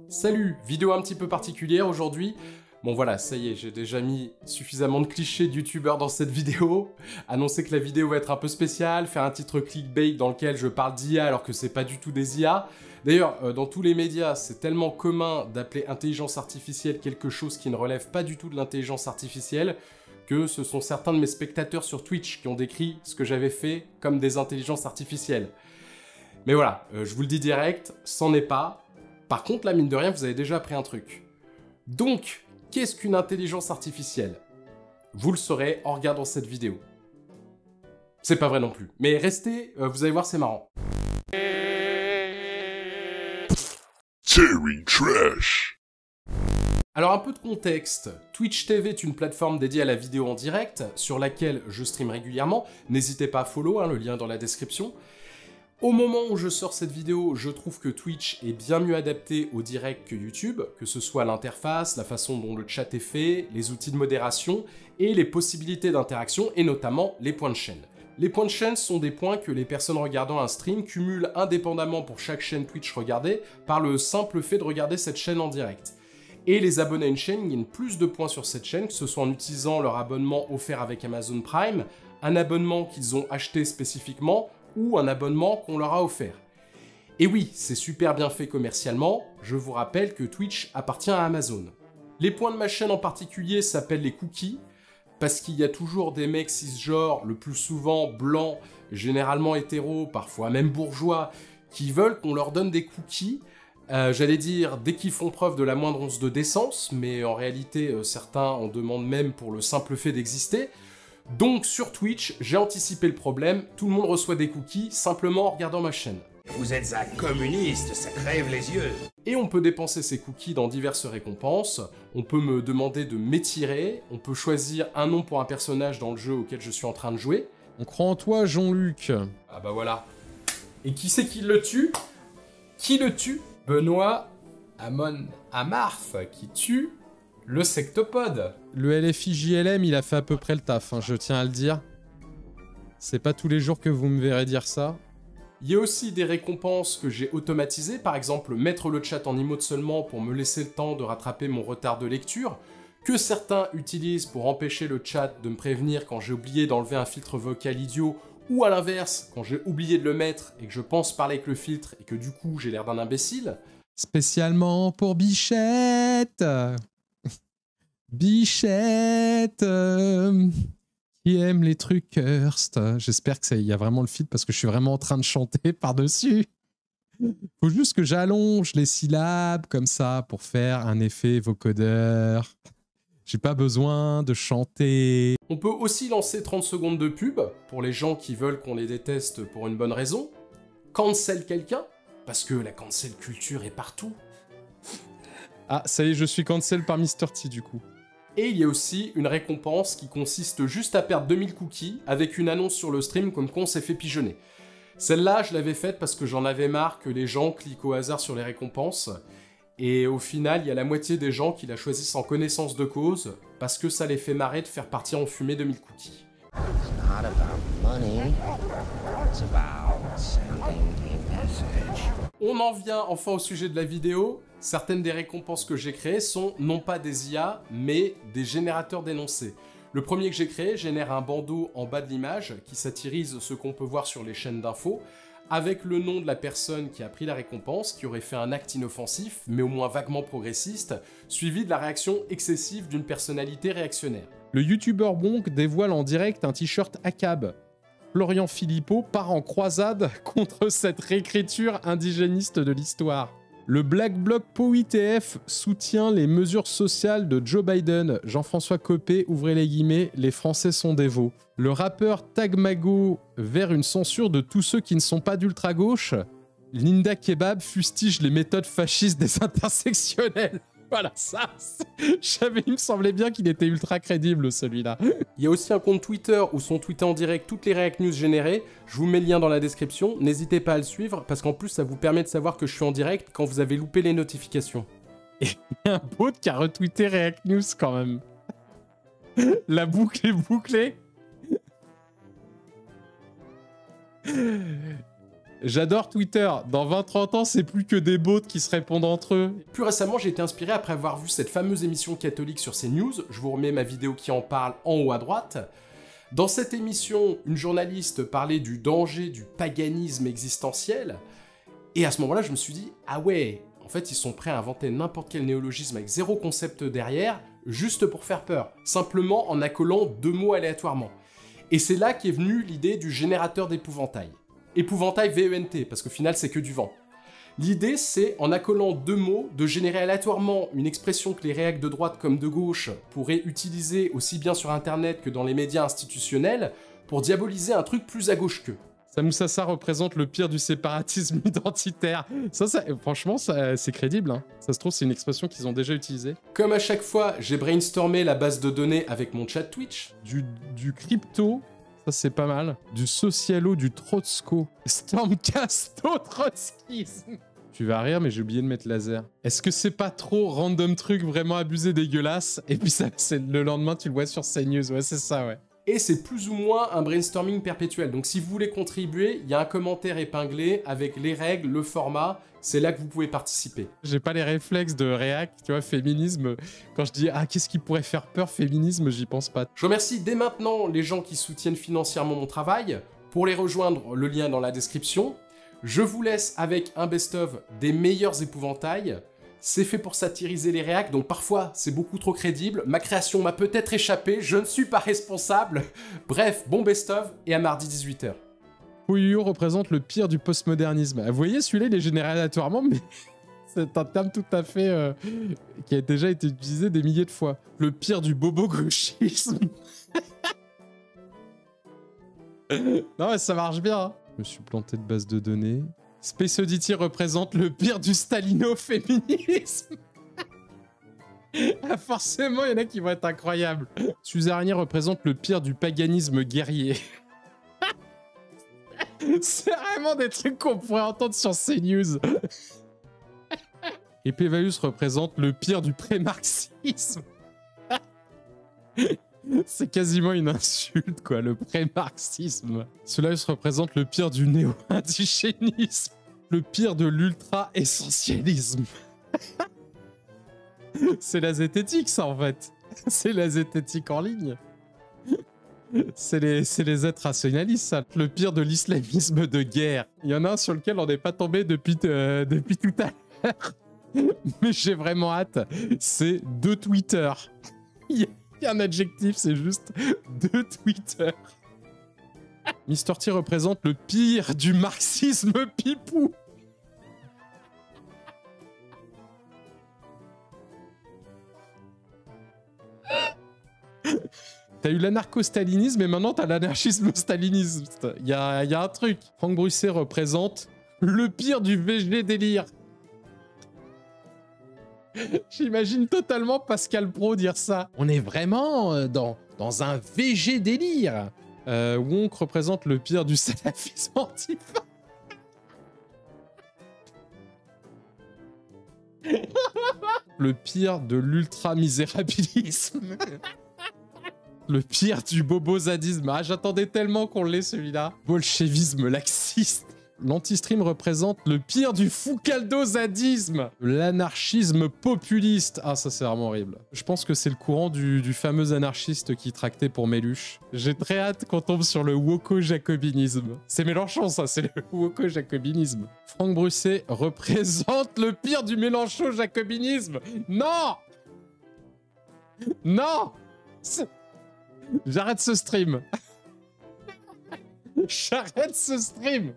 Salut, vidéo un petit peu particulière aujourd'hui. Bon voilà, ça y est, j'ai déjà mis suffisamment de clichés de youtubeurs dans cette vidéo. Annoncer que la vidéo va être un peu spéciale, faire un titre clickbait dans lequel je parle d'IA alors que c'est pas du tout des IA. D'ailleurs, dans tous les médias, c'est tellement commun d'appeler intelligence artificielle quelque chose qui ne relève pas du tout de l'intelligence artificielle que ce sont certains de mes spectateurs sur Twitch qui ont décrit ce que j'avais fait comme des intelligences artificielles. Mais voilà, je vous le dis direct, c'en est pas. Par contre, là, mine de rien, vous avez déjà appris un truc. Donc, qu'est-ce qu'une intelligence artificielle? Vous le saurez en regardant cette vidéo. C'est pas vrai non plus. Mais restez, vous allez voir, c'est marrant. Tearing Trash. Alors un peu de contexte, Twitch TV est une plateforme dédiée à la vidéo en direct, sur laquelle je stream régulièrement, n'hésitez pas à follow, le lien est dans la description. Au moment où je sors cette vidéo, je trouve que Twitch est bien mieux adapté au direct que YouTube, que ce soit l'interface, la façon dont le chat est fait, les outils de modération et les possibilités d'interaction, et notamment les points de chaîne. Les points de chaîne sont des points que les personnes regardant un stream cumulent indépendamment pour chaque chaîne Twitch regardée par le simple fait de regarder cette chaîne en direct. Et les abonnés à une chaîne gagnent plus de points sur cette chaîne, que ce soit en utilisant leur abonnement offert avec Amazon Prime, un abonnement qu'ils ont acheté spécifiquement, ou un abonnement qu'on leur a offert. Et oui, c'est super bien fait commercialement, je vous rappelle que Twitch appartient à Amazon. Les points de ma chaîne en particulier s'appellent les cookies, parce qu'il y a toujours des mecs cisgenres, le plus souvent blancs, généralement hétéros, parfois même bourgeois, qui veulent qu'on leur donne des cookies, j'allais dire dès qu'ils font preuve de la moindre once de décence, mais en réalité certains en demandent même pour le simple fait d'exister. Donc sur Twitch, j'ai anticipé le problème, tout le monde reçoit des cookies simplement en regardant ma chaîne. Vous êtes un communiste, ça crève les yeux. Et on peut dépenser ces cookies dans diverses récompenses, on peut me demander de m'étirer, on peut choisir un nom pour un personnage dans le jeu auquel je suis en train de jouer. On croit en toi, Jean-Luc. Ah bah voilà. Et qui c'est qui le tue? Qui le tue? Benoît Hamon Amarth, qui tue le sectopode. Le LFI-JLM, il a fait à peu près le taf, je tiens à le dire. C'est pas tous les jours que vous me verrez dire ça. Il y a aussi des récompenses que j'ai automatisées, par exemple mettre le chat en emote seulement pour me laisser le temps de rattraper mon retard de lecture, que certains utilisent pour empêcher le chat de me prévenir quand j'ai oublié d'enlever un filtre vocal idiot, ou à l'inverse, quand j'ai oublié de le mettre et que je pense parler avec le filtre et que du coup j'ai l'air d'un imbécile. Spécialement pour Bichette. Bichette qui aime les trucs Hearst. J'espère qu'il y a vraiment le feed parce que je suis vraiment en train de chanter par-dessus. Faut juste que j'allonge les syllabes comme ça pour faire un effet vocodeur. J'ai pas besoin de chanter. On peut aussi lancer 30 secondes de pub pour les gens qui veulent qu'on les déteste pour une bonne raison. Cancel quelqu'un, parce que la cancel culture est partout. Ah, ça y est, je suis cancel par Mr. T du coup. Et il y a aussi une récompense qui consiste juste à perdre 2000 cookies avec une annonce sur le stream comme quoi on s'est fait pigeonner. Celle-là, je l'avais faite parce que j'en avais marre que les gens cliquent au hasard sur les récompenses. Et au final, il y a la moitié des gens qui la choisissent en connaissance de cause parce que ça les fait marrer de faire partir en fumée 2000 cookies. On en vient enfin au sujet de la vidéo. Certaines des récompenses que j'ai créées sont non pas des IA, mais des générateurs d'énoncés. Le premier que j'ai créé génère un bandeau en bas de l'image qui satirise ce qu'on peut voir sur les chaînes d'infos, avec le nom de la personne qui a pris la récompense, qui aurait fait un acte inoffensif, mais au moins vaguement progressiste, suivi de la réaction excessive d'une personnalité réactionnaire. Le youtubeur Wonk dévoile en direct un t-shirt ACAB. Florian Philippot part en croisade contre cette réécriture indigéniste de l'histoire. Le Black Bloc POITF soutient les mesures sociales de Joe Biden. Jean-François Copé, ouvrez les guillemets, les Français sont dévots. Le rappeur Tagmago vers une censure de tous ceux qui ne sont pas d'ultra-gauche. Linda Kebab fustige les méthodes fascistes des intersectionnels. Voilà, ça, il me semblait bien qu'il était ultra crédible, celui-là. Il y a aussi un compte Twitter où sont tweetés en direct toutes les React News générées. Je vous mets le lien dans la description. N'hésitez pas à le suivre, parce qu'en plus, ça vous permet de savoir que je suis en direct quand vous avez loupé les notifications. Et il y a un bot qui a retweeté React News, quand même. La boucle est bouclée. J'adore Twitter. Dans 20-30 ans, c'est plus que des bots qui se répondent entre eux. Plus récemment, j'ai été inspiré après avoir vu cette fameuse émission catholique sur CNews. Je vous remets ma vidéo qui en parle en haut à droite. Dans cette émission, une journaliste parlait du danger du paganisme existentiel. Et à ce moment-là, je me suis dit, ah ouais, en fait, ils sont prêts à inventer n'importe quel néologisme avec zéro concept derrière, juste pour faire peur, simplement en accolant 2 mots aléatoirement. Et c'est là qu'est venue l'idée du générateur d'épouvantail. Épouvantail VENT, parce qu'au final, c'est que du vent. L'idée, c'est, en accolant 2 mots, de générer aléatoirement une expression que les réacs de droite comme de gauche pourraient utiliser aussi bien sur Internet que dans les médias institutionnels pour diaboliser un truc plus à gauche qu'eux. Samoussassa représente le pire du séparatisme identitaire. Ça franchement, c'est crédible. Hein. Ça se trouve, c'est une expression qu'ils ont déjà utilisée. Comme à chaque fois, j'ai brainstormé la base de données avec mon chat Twitch. Du crypto, ça c'est pas mal. Du socialo, du trotsko. Stormcasto trotskisme. Tu vas rire, mais j'ai oublié de mettre laser. Est-ce que c'est pas trop random truc vraiment abusé, dégueulasse? Et puis ça, le lendemain, tu le vois sur CNews. Ouais, c'est ça, ouais. Et c'est plus ou moins un brainstorming perpétuel. Donc si vous voulez contribuer, il y a un commentaire épinglé avec les règles, le format, c'est là que vous pouvez participer. J'ai pas les réflexes de réac, tu vois, féminisme. Quand je dis « Ah, qu'est-ce qui pourrait faire peur, féminisme ?» j'y pense pas. Je remercie dès maintenant les gens qui soutiennent financièrement mon travail. Pour les rejoindre, le lien est dans la description. Je vous laisse avec un best-of des meilleurs épouvantails. C'est fait pour satiriser les réacs, donc parfois c'est beaucoup trop crédible. Ma création m'a peut-être échappé, je ne suis pas responsable. Bref, bon best-of et à mardi 18h. Pouillou représente le pire du postmodernisme. Vous voyez, celui-là il est généré aléatoirement, mais c'est un terme tout à fait qui a déjà été utilisé des milliers de fois. Le pire du bobo-gauchisme. Non mais ça marche bien. Hein. Je me suis planté de base de données. Space Oddity représente le pire du stalino-féminisme. Ah, forcément, il y en a qui vont être incroyables. Suzerainier représente le pire du paganisme guerrier. C'est vraiment des trucs qu'on pourrait entendre sur CNews. Epevaeus représente le pire du pré-marxisme. C'est quasiment une insulte, quoi, le pré-marxisme. Solaus représente le pire du néo-indigénisme. Le pire de l'ultra-essentialisme. C'est la zététique, ça, en fait. C'est la zététique en ligne. C'est les êtres rationalistes, ça. Le pire de l'islamisme de guerre. Il y en a un sur lequel on n'est pas tombé depuis tout à l'heure. Mais j'ai vraiment hâte. C'est de Twitter. Il y a un adjectif, c'est juste de Twitter. Mr. T représente le pire du marxisme pipou. T'as eu l'anarcho-stalinisme et maintenant t'as l'anarchisme staliniste. Il y a un truc. Franck Brusset représente le pire du VG délire. J'imagine totalement Pascal Pro dire ça. On est vraiment dans un VG délire. Wonk représente le pire du salafisme antifa. Le pire de l'ultra-misérabilisme. Le pire du bobozadisme. Ah, j'attendais tellement qu'on l'ait celui-là. Bolchevisme laxiste. L'anti-stream représente le pire du foucaldozadisme. L'anarchisme populiste. Ah, ça c'est vraiment horrible. Je pense que c'est le courant du fameux anarchiste qui tractait pour Méluche. J'ai très hâte qu'on tombe sur le woko-jacobinisme. C'est Mélenchon ça, c'est le woko-jacobinisme. Franck Brusset représente le pire du Mélenchon-jacobinisme. Non! Non! J'arrête ce stream. J'arrête ce stream.